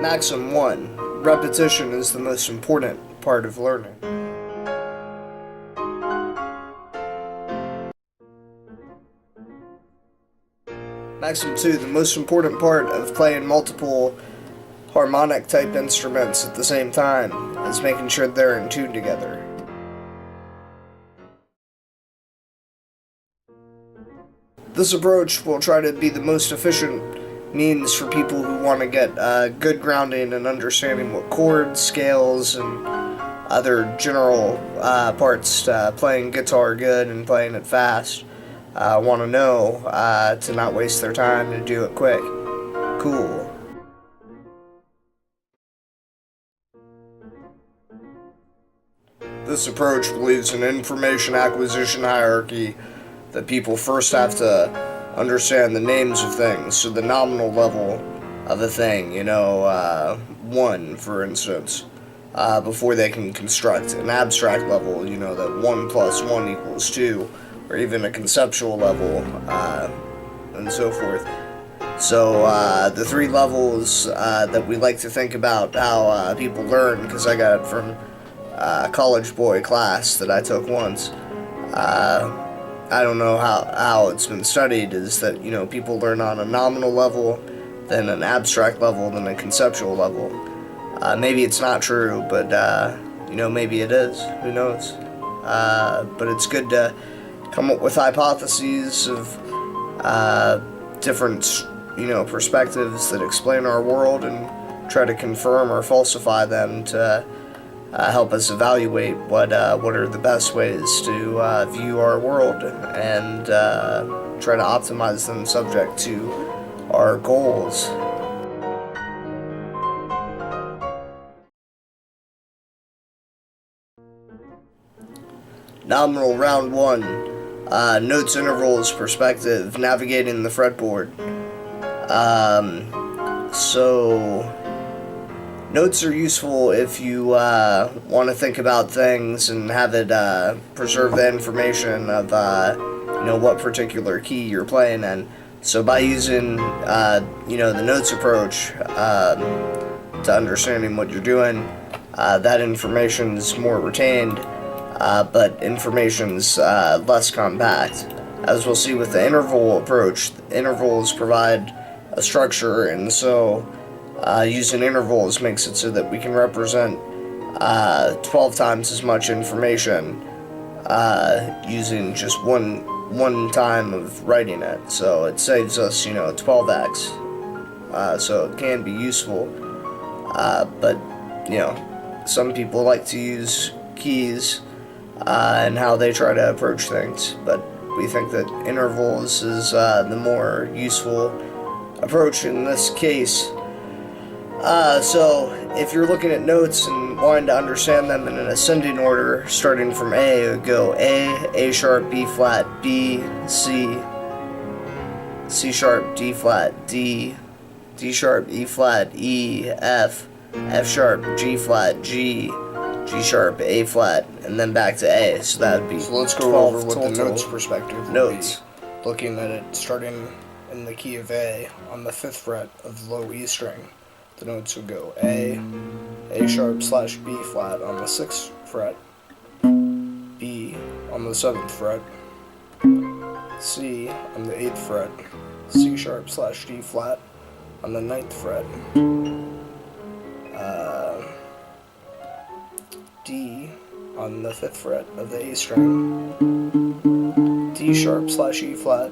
Maxim 1. Repetition is the most important part of learning. Maxim 2. The most important part of playing multiple harmonic type instruments at the same time is making sure they're in tune together. This approach will try to be the most efficient means for people who want to get good grounding and understanding what chords, scales, and other general parts playing guitar good and playing it fast want to know to not waste their time and do it quick. Cool. This approach believes in information acquisition hierarchy that people first have to understand the names of things, so the nominal level of a thing, 1 for instance, before they can construct an abstract level, that 1 plus 1 equals 2, or even a conceptual level, and so forth. So the 3 levels that we like to think about how people learn, because I got it from a college boy class that I took once. I don't know how it's been studied, is that, people learn on a nominal level, then an abstract level, then a conceptual level. Maybe it's not true, but, maybe it is. Who knows? But it's good to come up with hypotheses of different, perspectives that explain our world and try to confirm or falsify them to help us evaluate what are the best ways to view our world and try to optimize them subject to our goals. Nominal round 1. Notes, intervals, perspective, navigating the fretboard. Notes are useful if you want to think about things and have it preserve the information of what particular key you're playing in. So by using the notes approach to understanding what you're doing, that information is more retained, but information's less compact. As we'll see with the interval approach, intervals provide a structure, and so using intervals makes it so that we can represent 12 times as much information using just one time of writing it. So it saves us, 12x. So it can be useful, but some people like to use keys and how they try to approach things. But we think that intervals is the more useful approach in this case. So if you're looking at notes and wanting to understand them in an ascending order, starting from A, it would go A sharp, B flat, B, C, C sharp, D flat, D, D sharp, E flat, E, F, F sharp, G flat, G, G sharp, A flat, and then back to A. So that would be. So let's go over what the notes perspective would be. Looking at it starting in the key of A on the 5th fret of the low E string. The notes would go A sharp slash B flat on the 6th fret, B on the 7th fret, C on the 8th fret, C sharp slash D flat on the 9th fret, D on the 5th fret of the A string, D sharp slash E flat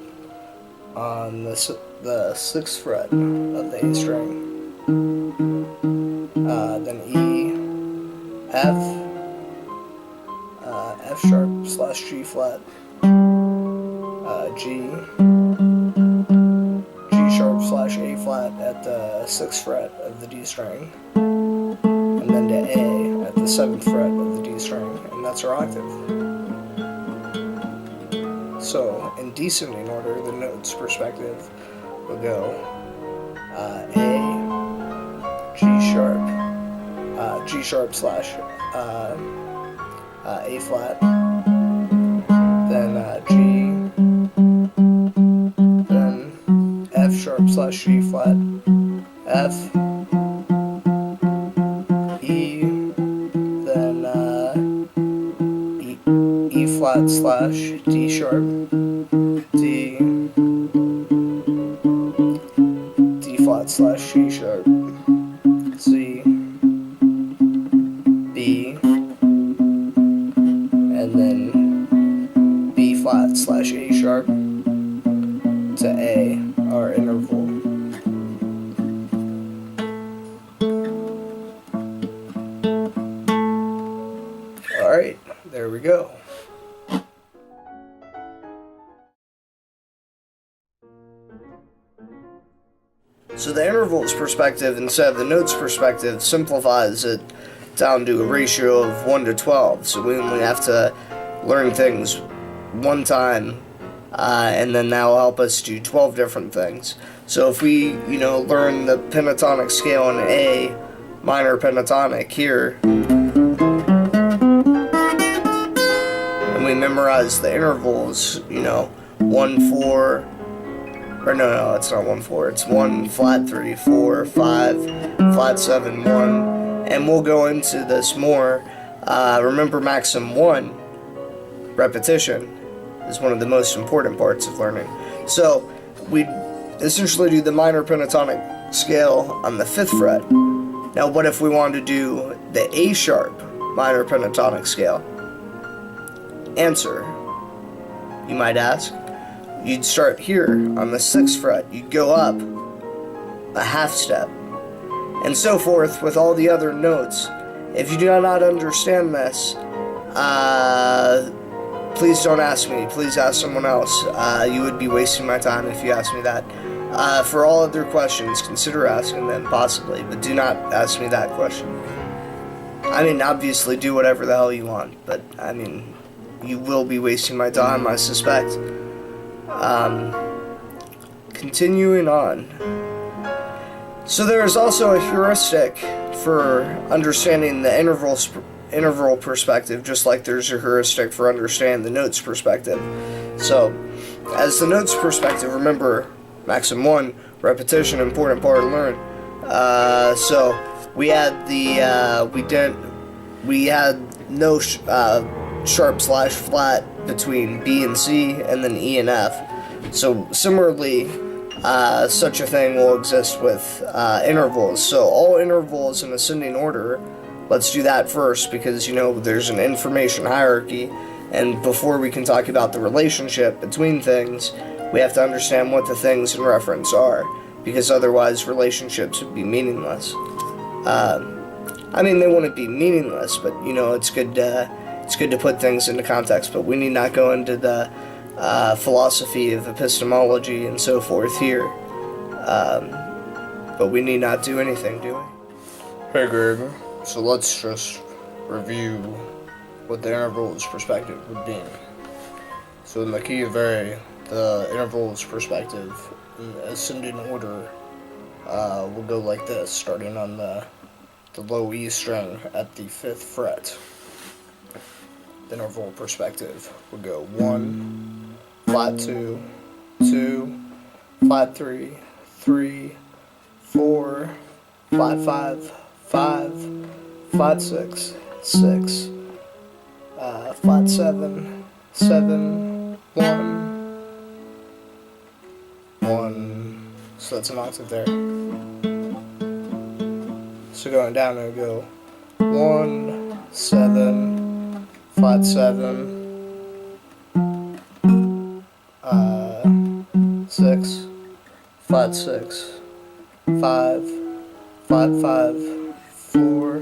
on the 6th fret of the A string, then E, F, F sharp slash G flat, G, G sharp slash A flat at the 6th fret of the D string, and then to A at the 7th fret of the D string, and that's our octave. So, in descending order, the notes perspective will go A, G sharp slash A flat, then G, then F sharp slash G flat, F, flat slash D sharp, D, D flat slash G sharp, C, B, and then B flat slash A sharp to A, our interval. Alright, there we go. So the intervals perspective instead of the notes perspective simplifies it down to a ratio of 1 to 12. So we only have to learn things one time, and then that'll help us do 12 different things. So if we, learn the pentatonic scale in A, minor pentatonic here, and we memorize the intervals, 1, 4, or no, it's not 1, 4, it's 1, flat 3, 4, 5, flat 7, 1, and we'll go into this more. Remember maxim 1, repetition, is one of the most important parts of learning. So we essentially do the minor pentatonic scale on the 5th fret. Now what if we wanted to do the A sharp minor pentatonic scale? Answer, you might ask. You'd start here on the 6th fret, you'd go up a half step, and so forth with all the other notes. If you do not understand this, please don't ask me, please ask someone else. You would be wasting my time if you asked me that. For all other questions, consider asking them, possibly, but do not ask me that question. I mean, obviously do whatever the hell you want, but, you will be wasting my time, I suspect. Continuing on. So there is also a heuristic for understanding the interval perspective, just like there's a heuristic for understanding the notes perspective. So, as the notes perspective, remember, maxim 1, repetition, important part to learn. So we had no sharp slash flat between B and C, and then E and F. So similarly, such a thing will exist with intervals. So all intervals in ascending order, let's do that first, because there's an information hierarchy, and before we can talk about the relationship between things, we have to understand what the things in reference are, because otherwise relationships would be meaningless. They wouldn't be meaningless, but it's good to put things into context, but we need not go into the philosophy of epistemology and so forth here. But we need not do anything, do we? Hey Greg, so let's just review what the intervals perspective would be. So in the key of A, the intervals perspective in ascending order will go like this, starting on the low E string at the 5th fret. The interval perspective would go 1, flat 2, 2, flat 3, 3, 4, flat 5, 5, flat 6, 6, flat 7, 7, 1, 1. So that's an octave there. So going down, it'll go 1, 7, flat 7, 6, flat 6, 5, flat 5, 4,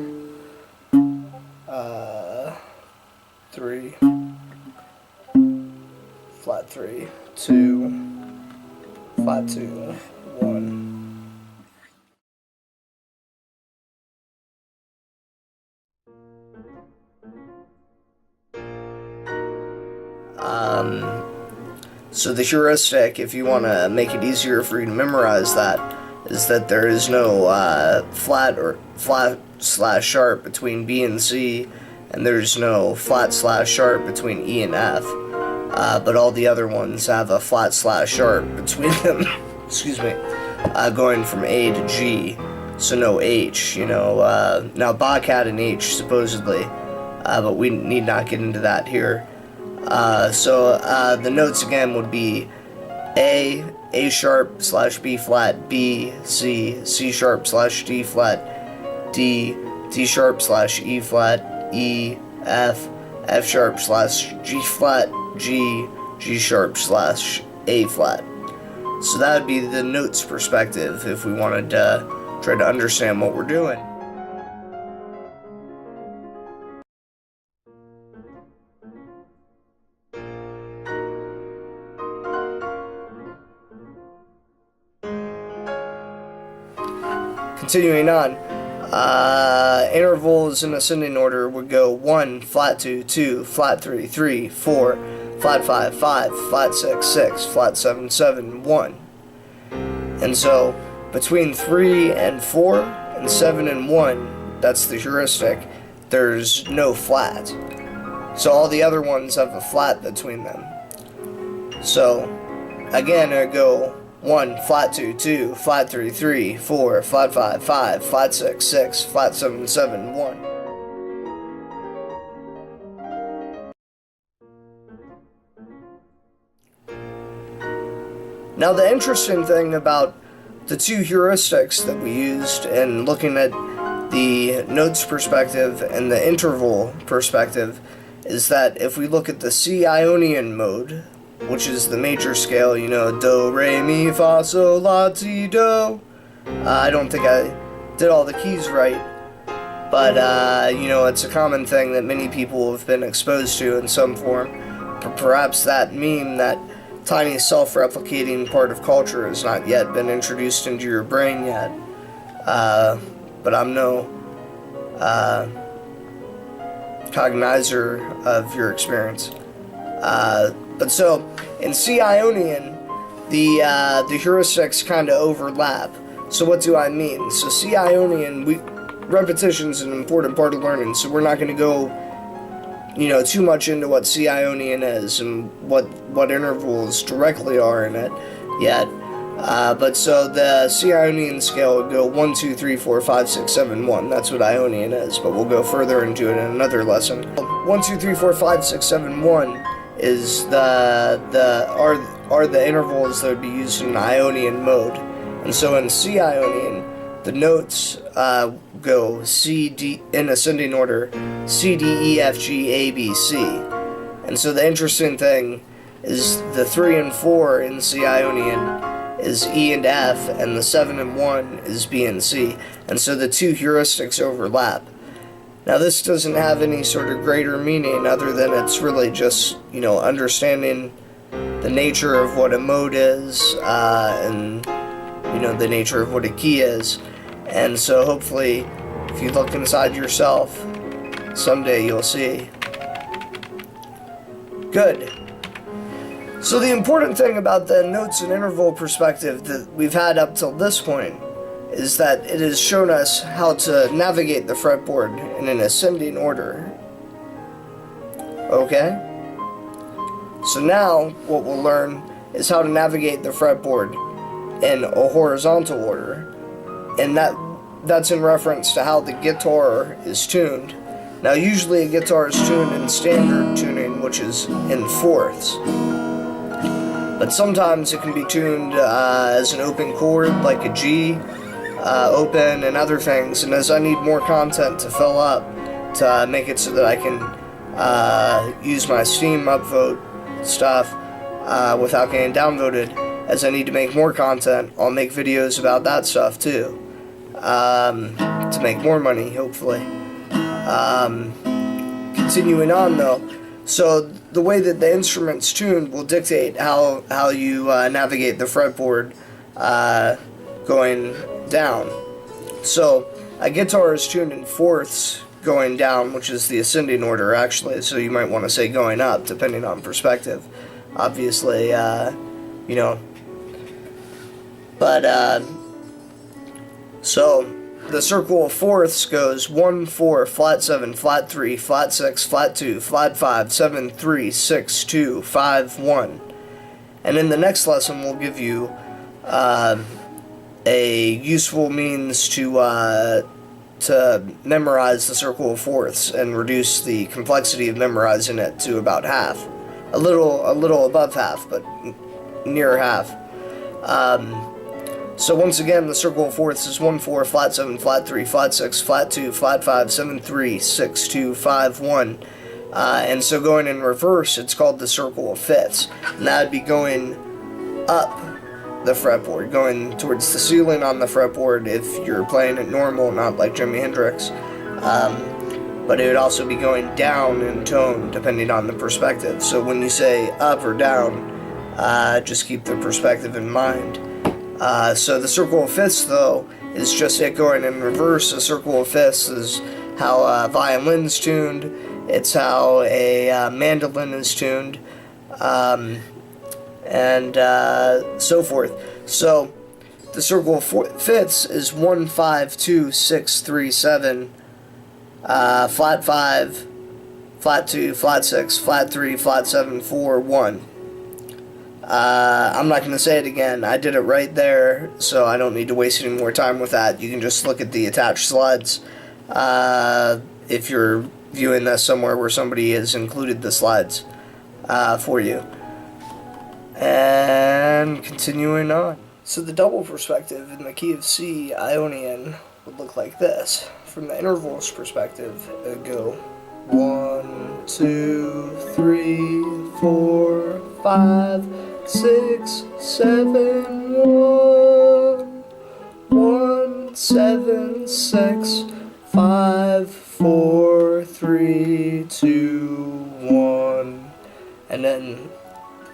3, flat 3, 2, flat 2, 1. So the heuristic, if you want to make it easier for you to memorize that, is that there is no flat slash sharp between B and C, and there's no flat slash sharp between E and F. But all the other ones have a flat slash sharp between them. Excuse me. Going from A to G, so no H. Now Bach had an H supposedly, but we need not get into that here. The notes again would be A sharp / B flat, B, C sharp / D flat, D sharp / E flat, E, F sharp / G flat, G sharp / A flat. So that would be the notes perspective if we wanted to try to understand what we're doing. Continuing on, intervals in ascending order would go 1, flat 2, 2, flat 3, 3, 4, flat 5, 5, flat 6, 6, flat 7, 7, 1. And so between 3 and 4 and 7 and 1, that's the heuristic, there's no flat. So all the other ones have a flat between them. So again, it would go 1, flat 2, 2, flat 3, 3, 4, flat 5, 5, flat 6, 6, flat 7, 7, 1. Now the interesting thing about the two heuristics that we used in looking at the notes perspective and the interval perspective is that if we look at the C Ionian mode, which is the major scale, you know, do, re, mi, fa, sol, la, ti, do. I don't think I did all the keys right, but, you know, it's a common thing that many people have been exposed to in some form. Perhaps that meme, that tiny self-replicating part of culture has not yet been introduced into your brain yet, but I'm no cognizer of your experience. But so, in C Ionian, the heuristics kind of overlap. So what do I mean? So C Ionian, repetition is an important part of learning, so we're not going to go, you know, too much into what C Ionian is and what intervals directly are in it yet. But so the C Ionian scale would go 1, 2, 3, 4, 5, 6, 7, 1. That's what Ionian is, but we'll go further into it in another lesson. 1, 2, 3, 4, 5, 6, 7, 1 is are the intervals that would be used in Ionian mode. And so in C Ionian, the notes go C, D, in ascending order, C, D, E, F, G, A, B, C. And so the interesting thing is the 3 and 4 in C Ionian is E and F, and the 7 and 1 is B and C. And so the two heuristics overlap. Now this doesn't have any sort of greater meaning other than it's really just, you know, understanding the nature of what a mode is, and, you know, the nature of what a key is. And so hopefully, if you look inside yourself, someday you'll see. Good. So the important thing about the notes and interval perspective that we've had up till this point is that it has shown us how to navigate the fretboard in an ascending order. Okay? So now, what we'll learn is how to navigate the fretboard in a horizontal order. And that's in reference to how the guitar is tuned. Now, usually a guitar is tuned in standard tuning, which is in fourths. But sometimes it can be tuned as an open chord, like a G, open, and other things. And as I need more content to fill up, to make it so that I can use my Steam upvote stuff without getting downvoted, as I need to make more content, I'll make videos about that stuff too, to make more money, hopefully. Continuing on though, so the way that the instrument's tuned will dictate how you navigate the fretboard going down. So a guitar is tuned in fourths going down, which is the ascending order actually, so you might want to say going up depending on perspective, obviously, you know. But so the circle of fourths goes 1, 4, flat 7, flat 3, flat 6, flat 2, flat 5, 7, 3, 6, 2, 5, 1. And in the next lesson we'll give you a useful means to memorize the circle of fourths and reduce the complexity of memorizing it to about half. a little above half, but near half. So once again, the circle of fourths is 1 4 flat 7 flat 3 flat 6 flat 2 flat 5 7 3 6 2 5 1. And so going in reverse, it's called the circle of fifths, and that would be going up the fretboard, going towards the ceiling on the fretboard if you're playing it normal, not like Jimi Hendrix. But it would also be going down in tone depending on the perspective. So when you say up or down, just keep the perspective in mind. So the circle of fifths, though, is just it going in reverse. A circle of fifths is how a violin's tuned. It's how a mandolin is tuned, and so forth. So the circle of fifths is 1 5 2 6 3 7, flat 5, flat 2, flat 6, flat 3, flat 7, 4 1. I'm not going to say it again. I did it right there, so I don't need to waste any more time with that. You can just look at the attached slides if you're viewing this somewhere where somebody has included the slides for you. And continuing on. So the double perspective in the key of C Ionian would look like this. From the intervals perspective, it would go 1 2 3 4 5 6 7 1 1 7 6 5 4 3 2 1, and then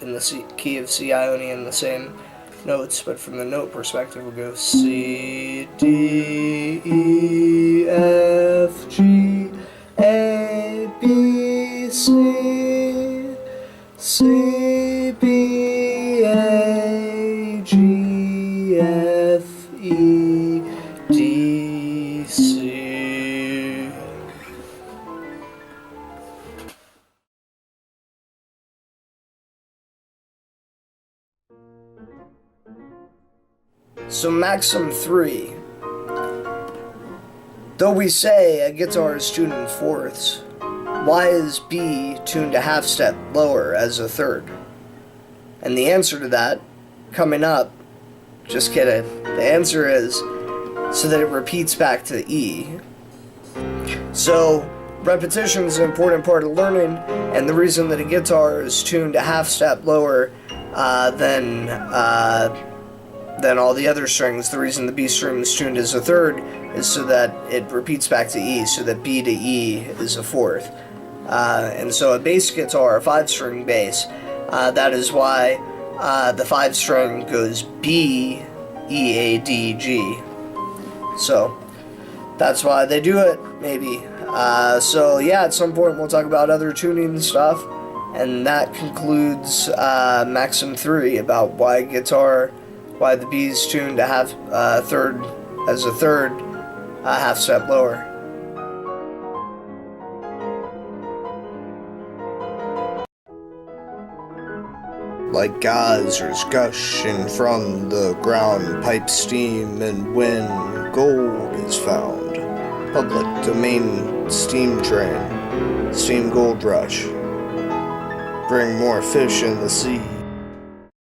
in the key of C Ionian the same notes, but from the note perspective we'll go C D E F G A B C C B A G F E D C. So maxim 3. Though we say a guitar is tuned in fourths, why is B tuned a half step lower as a third? And the answer to that, coming up, just kidding, the answer is so that it repeats back to E. So repetition is an important part of learning, and the reason that a guitar is tuned a half step lower than all the other strings, the reason the B string is tuned as a third is so that it repeats back to E, so that B to E is a fourth. And so a bass guitar, a 5-string bass, that is why the 5-string goes B, E, A, D, G. So that's why they do it, maybe. So yeah, at some point we'll talk about other tuning stuff, and that concludes maxim 3 about why the B is tuned to half third as a third, half step lower. Like geysers gushing from the ground, pipe steam, and when gold is found, public domain steam train, steam gold rush, bring more fish in the sea.